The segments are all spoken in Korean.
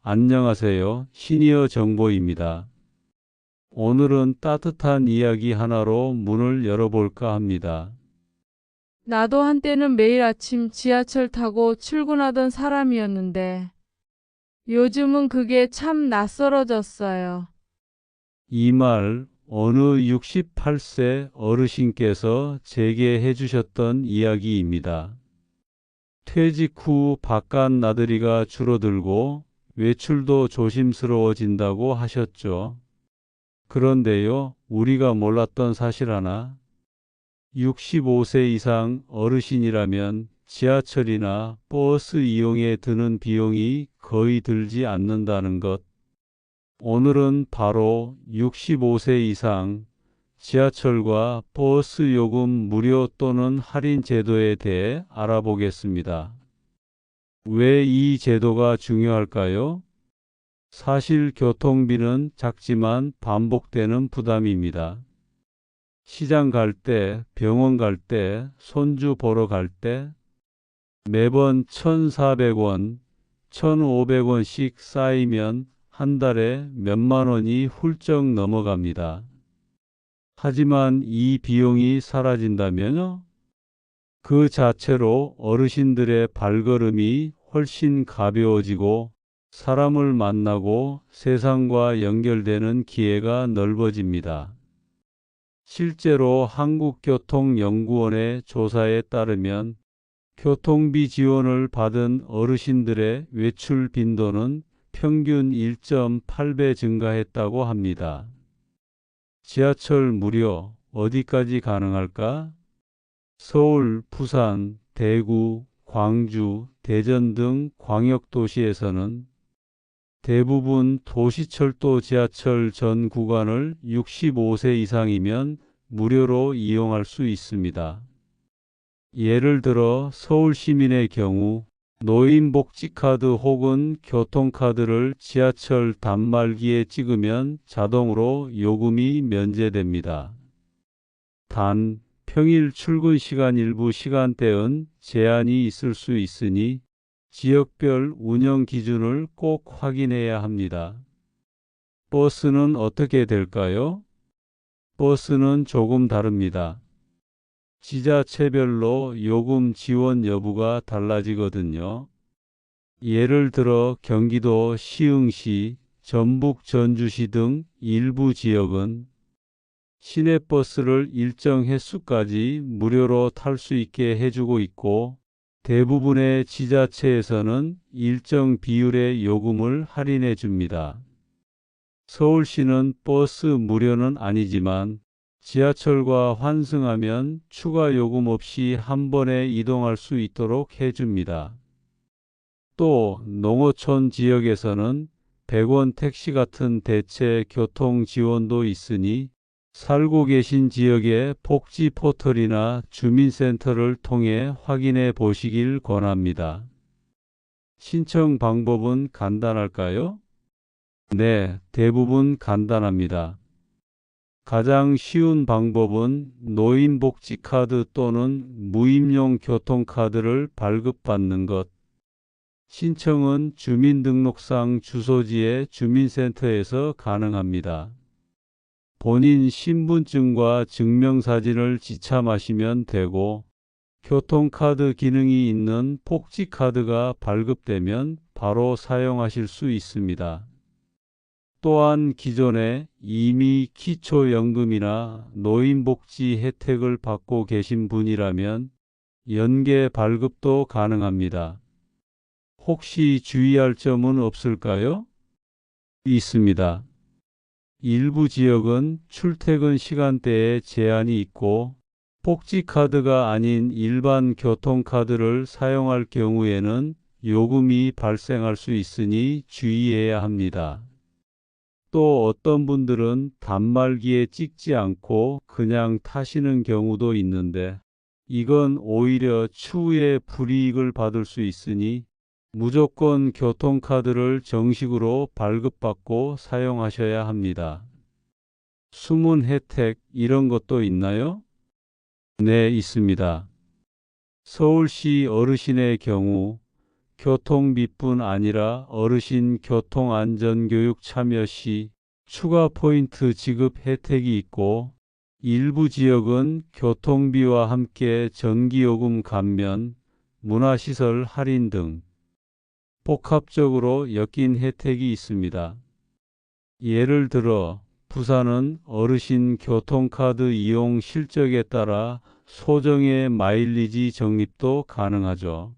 안녕하세요. 시니어 정보입니다. 오늘은 따뜻한 이야기 하나로 문을 열어볼까 합니다. 나도 한때는 매일 아침 지하철 타고 출근하던 사람이었는데 요즘은 그게 참 낯설어졌어요. 이 말 어느 68세 어르신께서 제게 해주셨던 이야기입니다. 퇴직 후 바깥 나들이가 줄어들고 외출도 조심스러워진다고 하셨죠. 그런데요, 우리가 몰랐던 사실 하나, 65세 이상 어르신이라면 지하철이나 버스 이용에 드는 비용이 거의 들지 않는다는 것. 오늘은 바로 65세 이상 지하철과 버스 요금 무료 또는 할인 제도에 대해 알아보겠습니다. 왜 이 제도가 중요할까요? 사실 교통비는 작지만 반복되는 부담입니다. 시장 갈 때, 병원 갈 때, 손주 보러 갈 때 매번 1,400원, 1,500원씩 쌓이면 한 달에 몇만 원이 훌쩍 넘어갑니다. 하지만 이 비용이 사라진다면요? 그 자체로 어르신들의 발걸음이 훨씬 가벼워지고 사람을 만나고 세상과 연결되는 기회가 넓어집니다. 실제로 한국교통연구원의 조사에 따르면 교통비 지원을 받은 어르신들의 외출 빈도는 평균 1.8배 증가했다고 합니다. 지하철 무료 어디까지 가능할까? 서울, 부산, 대구, 광주, 대전 등 광역도시에서는 대부분 도시철도 지하철 전 구간을 65세 이상이면 무료로 이용할 수 있습니다. 예를 들어 서울 시민의 경우 노인복지카드 혹은 교통카드를 지하철 단말기에 찍으면 자동으로 요금이 면제됩니다. 단, 평일 출근 시간 일부 시간대엔 제한이 있을 수 있으니 지역별 운영 기준을 꼭 확인해야 합니다. 버스는 어떻게 될까요? 버스는 조금 다릅니다. 지자체별로 요금 지원 여부가 달라지거든요. 예를 들어 경기도 시흥시, 전북 전주시 등 일부 지역은 시내버스를 일정 횟수까지 무료로 탈 수 있게 해주고 있고 대부분의 지자체에서는 일정 비율의 요금을 할인해 줍니다. 서울시는 버스 무료는 아니지만 지하철과 환승하면 추가 요금 없이 한 번에 이동할 수 있도록 해줍니다. 또 농어촌 지역에서는 100원 택시 같은 대체 교통 지원도 있으니 살고 계신 지역의 복지 포털이나 주민센터를 통해 확인해 보시길 권합니다. 신청 방법은 간단할까요? 네, 대부분 간단합니다. 가장 쉬운 방법은 노인복지카드 또는 무임용 교통카드를 발급받는 것. 신청은 주민등록상 주소지의 주민센터에서 가능합니다. 본인 신분증과 증명사진을 지참하시면 되고 교통카드 기능이 있는 복지카드가 발급되면 바로 사용하실 수 있습니다. 또한 기존에 이미 기초연금이나 노인복지 혜택을 받고 계신 분이라면 연계 발급도 가능합니다. 혹시 주의할 점은 없을까요? 있습니다. 일부 지역은 출퇴근 시간대에 제한이 있고 복지카드가 아닌 일반 교통카드를 사용할 경우에는 요금이 발생할 수 있으니 주의해야 합니다. 또 어떤 분들은 단말기에 찍지 않고 그냥 타시는 경우도 있는데 이건 오히려 추후에 불이익을 받을 수 있으니 무조건 교통카드를 정식으로 발급받고 사용하셔야 합니다. 숨은 혜택 이런 것도 있나요? 네, 있습니다. 서울시 어르신의 경우 교통비뿐 아니라 어르신 교통안전교육 참여 시 추가 포인트 지급 혜택이 있고 일부 지역은 교통비와 함께 전기요금 감면, 문화시설 할인 등 복합적으로 엮인 혜택이 있습니다. 예를 들어 부산은 어르신 교통카드 이용 실적에 따라 소정의 마일리지 적립도 가능하죠.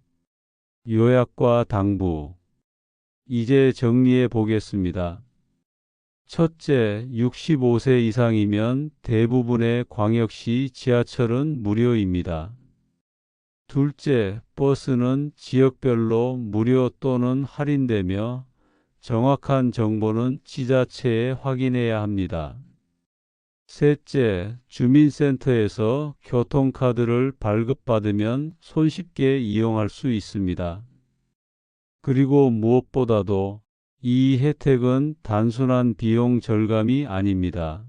요약과 당부. 이제 정리해 보겠습니다. 첫째, 65세 이상이면 대부분의 광역시 지하철은 무료입니다. 둘째, 버스는 지역별로 무료 또는 할인되며 정확한 정보는 지자체에 확인해야 합니다. 셋째, 주민센터에서 교통카드를 발급받으면 손쉽게 이용할 수 있습니다. 그리고 무엇보다도 이 혜택은 단순한 비용 절감이 아닙니다.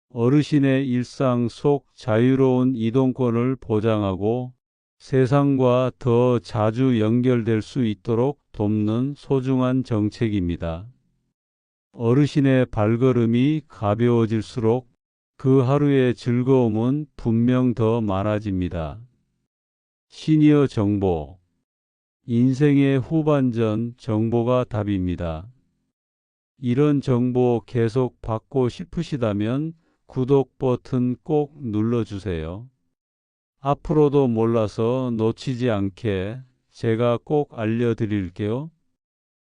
어르신의 일상 속 자유로운 이동권을 보장하고 세상과 더 자주 연결될 수 있도록 돕는 소중한 정책입니다. 어르신의 발걸음이 가벼워질수록 그 하루의 즐거움은 분명 더 많아집니다. 시니어 정보. 인생의 후반전 정보가 답입니다. 이런 정보 계속 받고 싶으시다면 구독 버튼 꼭 눌러주세요. 앞으로도 몰라서 놓치지 않게 제가 꼭 알려드릴게요.